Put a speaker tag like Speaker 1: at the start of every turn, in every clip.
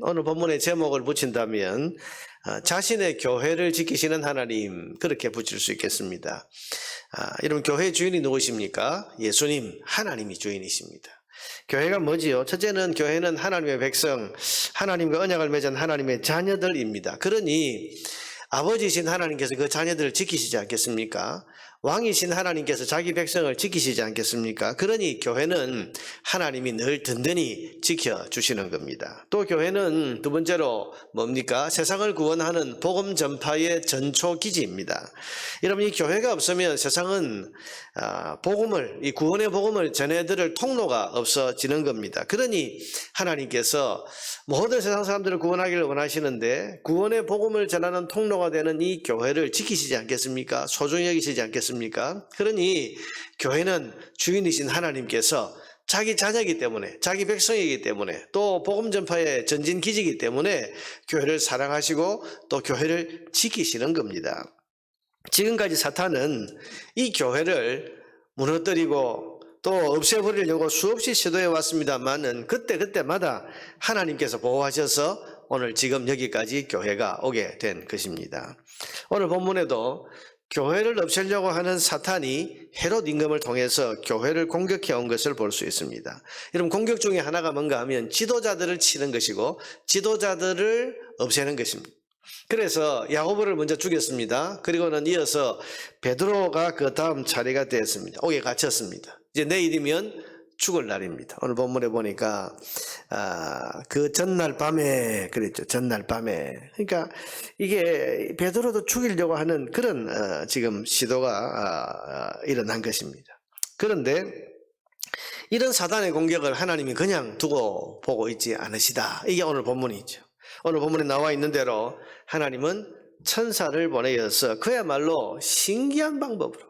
Speaker 1: 오늘 본문의 제목을 붙인다면 자신의 교회를 지키시는 하나님, 그렇게 붙일 수 있겠습니다. 여러분, 교회 주인이 누구십니까? 예수님, 하나님이 주인이십니다. 교회가 뭐지요? 첫째는 교회는 하나님의 백성, 하나님과 언약을 맺은 하나님의 자녀들입니다. 그러니 아버지이신 하나님께서 그 자녀들을 지키시지 않겠습니까? 왕이신 하나님께서 자기 백성을 지키시지 않겠습니까? 그러니 교회는 하나님이 늘 든든히 지켜주시는 겁니다. 또 교회는 두 번째로 뭡니까? 세상을 구원하는 복음 전파의 전초기지입니다. 여러분, 이 교회가 없으면 세상은 이 구원의 복음을 전해드릴 통로가 없어지는 겁니다. 그러니 하나님께서 모든 세상 사람들을 구원하기를 원하시는데 구원의 복음을 전하는 통로가 되는 이 교회를 지키시지 않겠습니까? 소중히 여기시지 않겠습니까? 그러니 교회는 주인이신 하나님께서 자기 자녀이기 때문에, 자기 백성이기 때문에, 또 복음 전파의 전진기지이기 때문에 교회를 사랑하시고 또 교회를 지키시는 겁니다. 지금까지 사탄은 이 교회를 무너뜨리고 또 없애버리려고 수없이 시도해 왔습니다만은 그때마다 하나님께서 보호하셔서 오늘 지금 여기까지 교회가 오게 된 것입니다. 오늘 본문에도 교회를 없애려고 하는 사탄이 헤롯 임금을 통해서 교회를 공격해 온 것을 볼 수 있습니다. 여러분, 공격 중에 하나가 뭔가 하면 지도자들을 치는 것이고 지도자들을 없애는 것입니다. 그래서 야고보를 먼저 죽였습니다. 그리고는 이어서 베드로가 그 다음 차례가 되었습니다. 옥에 갇혔습니다. 이제 내일이면 죽을 날입니다. 오늘 본문에 보니까 그 전날 밤에 그랬죠. 전날 밤에. 그러니까 이게 베드로도 죽이려고 하는 그런 지금 시도가 일어난 것입니다. 그런데 이런 사단의 공격을 하나님이 그냥 두고 보고 있지 않으시다. 이게 오늘 본문이죠. 오늘 본문에 나와 있는 대로 하나님은 천사를 보내어서 그야말로 신기한 방법으로,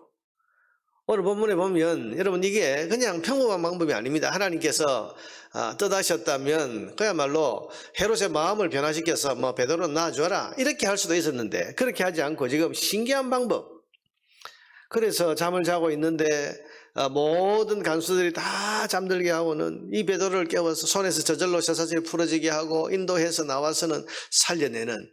Speaker 1: 오늘 본문에 보면 여러분 이게 그냥 평범한 방법이 아닙니다. 하나님께서 뜻하셨다면 그야말로 헤롯의 마음을 변화시켜서 베드로 놔줘라 이렇게 할 수도 있었는데 그렇게 하지 않고 지금 신기한 방법. 그래서 잠을 자고 있는데 모든 간수들이 다 잠들게 하고는 이 베드로를 깨워서 손에서 저절로 쇠사슬이 풀어지게 하고 인도해서 나와서는 살려내는.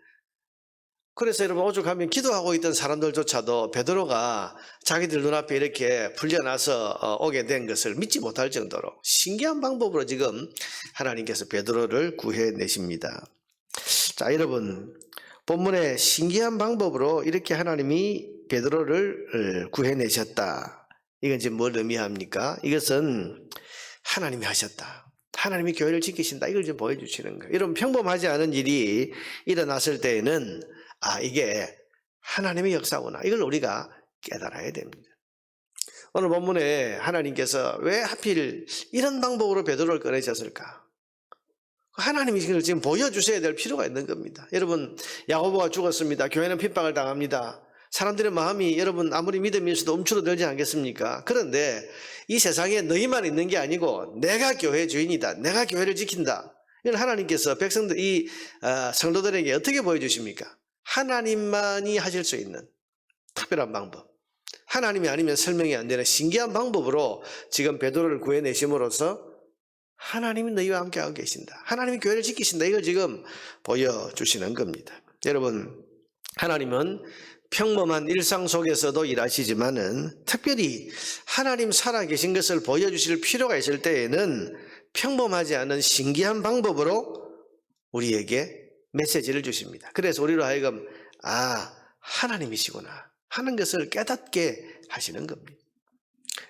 Speaker 1: 그래서 여러분, 오죽하면 기도하고 있던 사람들조차도 베드로가 자기들 눈앞에 이렇게 풀려나서 오게 된 것을 믿지 못할 정도로 신기한 방법으로 지금 하나님께서 베드로를 구해내십니다. 자, 여러분, 본문에 신기한 방법으로 이렇게 하나님이 베드로를 구해내셨다. 이건 지금 뭘 의미합니까? 이것은 하나님이 하셨다. 하나님이 교회를 지키신다. 이걸 좀 보여주시는 거예요. 여러분, 평범하지 않은 일이 일어났을 때에는 이게 하나님의 역사구나. 이걸 우리가 깨달아야 됩니다. 오늘 본문에 하나님께서 왜 하필 이런 방법으로 베드로를 꺼내셨을까? 하나님이 이걸 지금 보여주셔야 될 필요가 있는 겁니다. 여러분, 야고보가 죽었습니다. 교회는 핍박을 당합니다. 사람들의 마음이 여러분 아무리 믿음이 있어도 움츠러들지 않겠습니까? 그런데 이 세상에 너희만 있는 게 아니고 내가 교회 주인이다. 내가 교회를 지킨다. 이건 하나님께서 백성들, 이 성도들에게 어떻게 보여주십니까? 하나님만이 하실 수 있는 특별한 방법, 하나님이 아니면 설명이 안 되는 신기한 방법으로 지금 베드로를 구해내심으로써 하나님이 너희와 함께하고 계신다. 하나님이 교회를 지키신다. 이걸 지금 보여주시는 겁니다. 여러분, 하나님은 평범한 일상 속에서도 일하시지만은 특별히 하나님 살아계신 것을 보여주실 필요가 있을 때에는 평범하지 않은 신기한 방법으로 우리에게 메시지를 주십니다. 그래서 우리로 하여금 하나님이시구나 하는 것을 깨닫게 하시는 겁니다.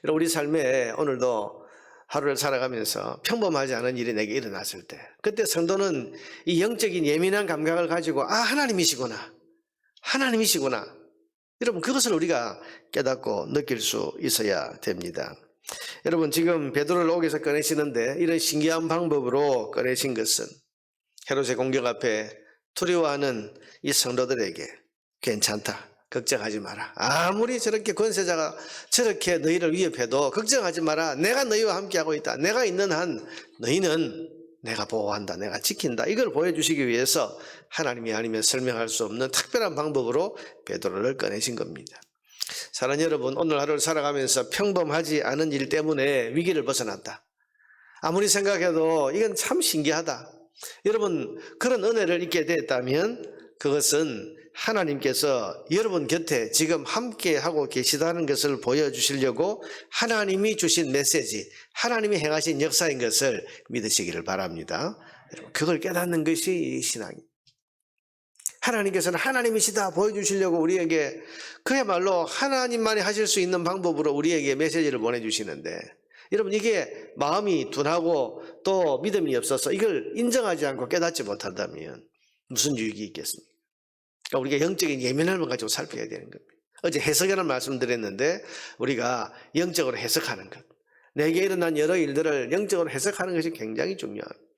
Speaker 1: 우리 삶에 오늘도 하루를 살아가면서 평범하지 않은 일이 내게 일어났을 때 그때 성도는 이 영적인 예민한 감각을 가지고 하나님이시구나, 하나님이시구나. 여러분, 그것을 우리가 깨닫고 느낄 수 있어야 됩니다. 여러분, 지금 베드로를 옥에서 꺼내시는데 이런 신기한 방법으로 꺼내신 것은 헤롯의 공격 앞에 두려워하는 이 성도들에게 괜찮다, 걱정하지 마라. 아무리 저렇게 권세자가 저렇게 너희를 위협해도 걱정하지 마라. 내가 너희와 함께하고 있다. 내가 있는 한 너희는 내가 보호한다, 내가 지킨다. 이걸 보여주시기 위해서 하나님이 아니면 설명할 수 없는 특별한 방법으로 베드로를 꺼내신 겁니다. 사랑하는 여러분, 오늘 하루를 살아가면서 평범하지 않은 일 때문에 위기를 벗어났다. 아무리 생각해도 이건 참 신기하다. 여러분 그런 은혜를 잊게 됐다면 그것은 하나님께서 여러분 곁에 지금 함께 하고 계시다는 것을 보여주시려고 하나님이 주신 메시지, 하나님이 행하신 역사인 것을 믿으시기를 바랍니다. 여러분 그걸 깨닫는 것이 신앙입니다. 하나님께서는 하나님이시다 보여주시려고 우리에게 그야말로 하나님만이 하실 수 있는 방법으로 우리에게 메시지를 보내주시는데, 여러분 이게 마음이 둔하고 또 믿음이 없어서 이걸 인정하지 않고 깨닫지 못한다면 무슨 유익이 있겠습니까? 그러니까 우리가 영적인 예민함을 가지고 살펴야 되는 겁니다. 어제 해석이라는 말씀드렸는데 우리가 영적으로 해석하는 것, 내게 일어난 여러 일들을 영적으로 해석하는 것이 굉장히 중요합니다.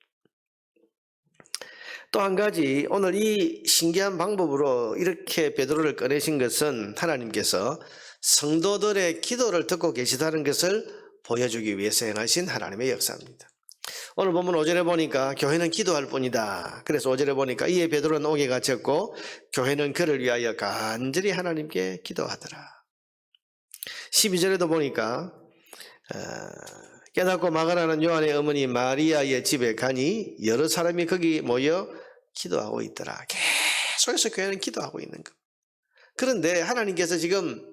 Speaker 1: 또 한 가지, 오늘 이 신기한 방법으로 이렇게 베드로를 꺼내신 것은 하나님께서 성도들의 기도를 듣고 계시다는 것을 보여주기 위해서 행하신 하나님의 역사입니다. 오늘 본문 5절에 보니까 교회는 기도할 뿐이다. 그래서 5절에 보니까 이에 베드로는 옥에 갇혔고 교회는 그를 위하여 간절히 하나님께 기도하더라. 12절에도 보니까 깨닫고 막으라는 요한의 어머니 마리아의 집에 가니 여러 사람이 거기 모여 기도하고 있더라. 계속해서 교회는 기도하고 있는 겁니다. 그런데 하나님께서 지금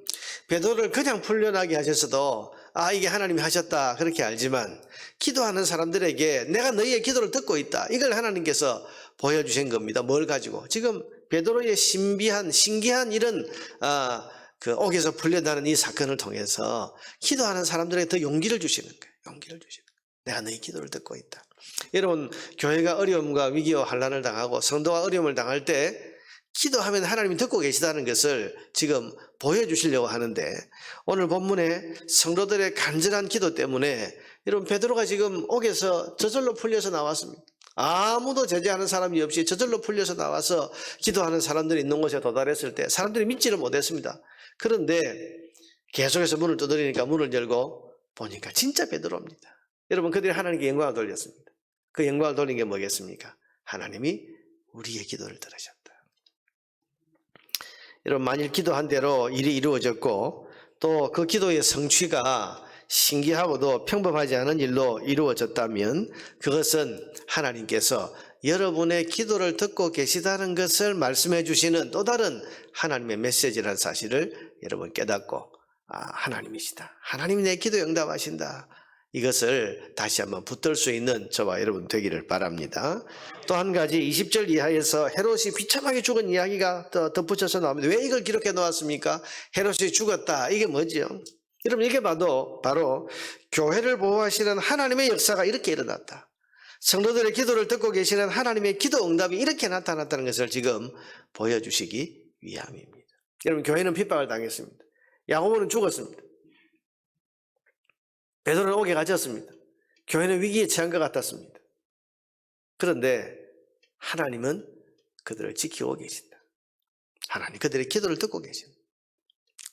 Speaker 1: 베드로를 그냥 풀려나게 하셨어도 이게 하나님이 하셨다 그렇게 알지만 기도하는 사람들에게 내가 너희의 기도를 듣고 있다, 이걸 하나님께서 보여주신 겁니다. 뭘 가지고? 지금 베드로의 신기한 이런 그 옥에서 풀려나는 이 사건을 통해서 기도하는 사람들에게 더 용기를 주시는 거예요. 용기를 주시는 거예요. 내가 너희 기도를 듣고 있다. 여러분 교회가 어려움과 위기와 환난을 당하고 성도가 어려움을 당할 때 기도하면 하나님이 듣고 계시다는 것을 지금 보여주시려고 하는데, 오늘 본문에 성도들의 간절한 기도 때문에 여러분 베드로가 지금 옥에서 저절로 풀려서 나왔습니다. 아무도 제재하는 사람이 없이 저절로 풀려서 나와서 기도하는 사람들이 있는 곳에 도달했을 때 사람들이 믿지를 못했습니다. 그런데 계속해서 문을 두드리니까 문을 열고 보니까 진짜 베드로입니다. 여러분 그들이 하나님께 영광을 돌렸습니다. 그 영광을 돌린 게 뭐겠습니까? 하나님이 우리의 기도를 들으셨다. 여러분 만일 기도한 대로 일이 이루어졌고 또 그 기도의 성취가 신기하고도 평범하지 않은 일로 이루어졌다면 그것은 하나님께서 여러분의 기도를 듣고 계시다는 것을 말씀해 주시는 또 다른 하나님의 메시지라는 사실을 여러분 깨닫고 하나님이시다, 하나님이 내 기도 응답하신다, 이것을 다시 한번 붙들 수 있는 저와 여러분 되기를 바랍니다. 또 한 가지 20절 이하에서 헤롯이 비참하게 죽은 이야기가 덧붙여서 나옵니다. 왜 이걸 기록해 놓았습니까? 헤롯이 죽었다, 이게 뭐죠? 여러분 이게 바로 교회를 보호하시는 하나님의 역사가 이렇게 일어났다, 성도들의 기도를 듣고 계시는 하나님의 기도 응답이 이렇게 나타났다는 것을 지금 보여주시기 위함입니다. 여러분 교회는 핍박을 당했습니다. 야고보는 죽었습니다. 베드로는 옥에 갇혔습니다. 교회는 위기에 처한 것 같았습니다. 그런데 하나님은 그들을 지키고 계신다. 하나님 그들의 기도를 듣고 계신다.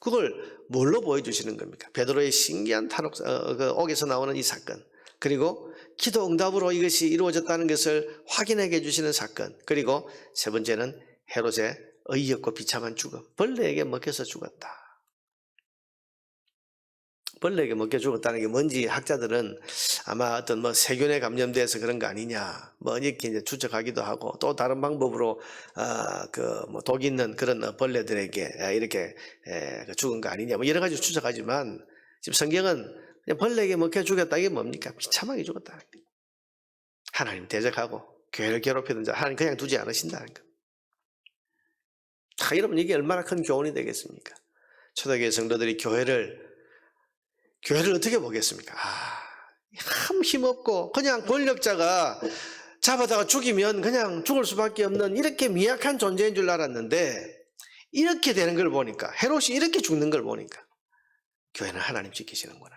Speaker 1: 그걸 뭘로 보여주시는 겁니까? 베드로의 신기한 그 옥에서 나오는 이 사건, 그리고 기도 응답으로 이것이 이루어졌다는 것을 확인하게 해주시는 사건, 그리고 세 번째는 헤롯의 어이없고 비참한 죽음, 벌레에게 먹혀서 죽었다. 벌레에게 먹혀 죽었다는 게 뭔지 학자들은 아마 어떤 세균에 감염돼서 그런 거 아니냐, 이렇게 이제 추측하기도 하고, 또 다른 방법으로 독 있는 그런 벌레들에게 이렇게 죽은 거 아니냐, 여러 가지 추측하지만 지금 성경은 그냥 벌레에게 먹혀 죽였다, 이게 뭡니까? 비참하게 죽었다. 하나님 대적하고 교회를 괴롭히는 자 하나님 그냥 두지 않으신다는 것. 여러분 이게 얼마나 큰 교훈이 되겠습니까? 초대교회 성도들이 교회를 어떻게 보겠습니까? 참 힘없고 그냥 권력자가 잡아다가 죽이면 그냥 죽을 수밖에 없는 이렇게 미약한 존재인 줄 알았는데, 이렇게 되는 걸 보니까, 헤롯이 이렇게 죽는 걸 보니까 교회는 하나님 지키시는구나,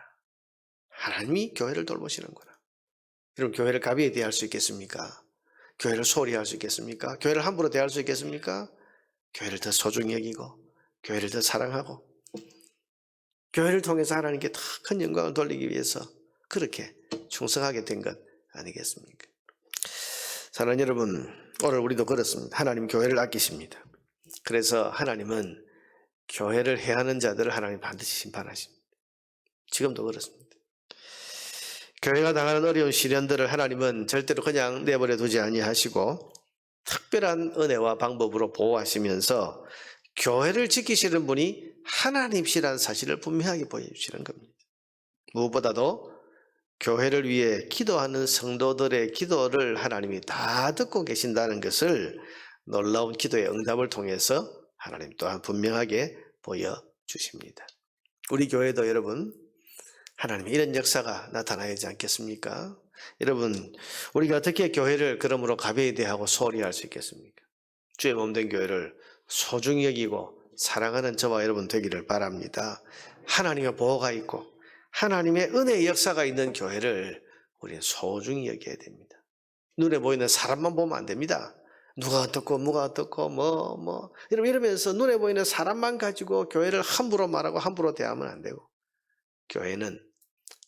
Speaker 1: 하나님이 교회를 돌보시는구나. 여러분 교회를 가비에 대할 수 있겠습니까? 교회를 소홀히 할 수 있겠습니까? 교회를 함부로 대할 수 있겠습니까? 교회를 더 소중히 여기고 교회를 더 사랑하고 교회를 통해서 하나님께 더 큰 영광을 돌리기 위해서 그렇게 충성하게 된 것 아니겠습니까? 사랑하는 여러분, 오늘 우리도 그렇습니다. 하나님 교회를 아끼십니다. 그래서 하나님은 교회를 해하는 자들을 하나님 반드시 심판하십니다. 지금도 그렇습니다. 교회가 당하는 어려운 시련들을 하나님은 절대로 그냥 내버려 두지 아니하시고 특별한 은혜와 방법으로 보호하시면서 교회를 지키시는 분이 하나님이시라는 사실을 분명하게 보여주시는 겁니다. 무엇보다도 교회를 위해 기도하는 성도들의 기도를 하나님이 다 듣고 계신다는 것을 놀라운 기도의 응답을 통해서 하나님 또한 분명하게 보여주십니다. 우리 교회도 여러분 하나님의 이런 역사가 나타나야 하지 않겠습니까? 여러분 우리가 어떻게 교회를 그러므로 가벼이 대하고 소홀히 할 수 있겠습니까? 주의 몸된 교회를 소중히 여기고 사랑하는 저와 여러분 되기를 바랍니다. 하나님의 보호가 있고 하나님의 은혜의 역사가 있는 교회를 우리는 소중히 여겨야 됩니다. 눈에 보이는 사람만 보면 안 됩니다. 누가 어떻고 뭐가 어떻고 이러면서 눈에 보이는 사람만 가지고 교회를 함부로 말하고 함부로 대하면 안 되고, 교회는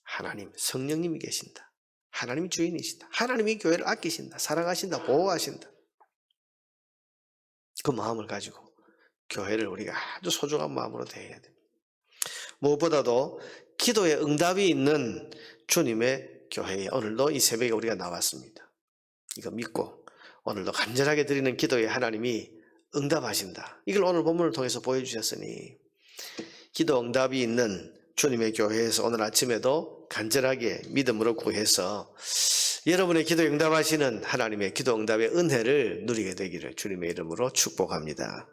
Speaker 1: 하나님 성령님이 계신다. 하나님이 주인이신다. 하나님이 교회를 아끼신다. 사랑하신다. 보호하신다. 그 마음을 가지고 교회를 우리가 아주 소중한 마음으로 대해야 됩니다. 무엇보다도 기도의 응답이 있는 주님의 교회에 오늘도 이 새벽에 우리가 나왔습니다. 이거 믿고 오늘도 간절하게 드리는 기도에 하나님이 응답하신다. 이걸 오늘 본문을 통해서 보여주셨으니 기도 응답이 있는 주님의 교회에서 오늘 아침에도 간절하게 믿음으로 구해서 여러분의 기도 응답하시는 하나님의 기도 응답의 은혜를 누리게 되기를 주님의 이름으로 축복합니다.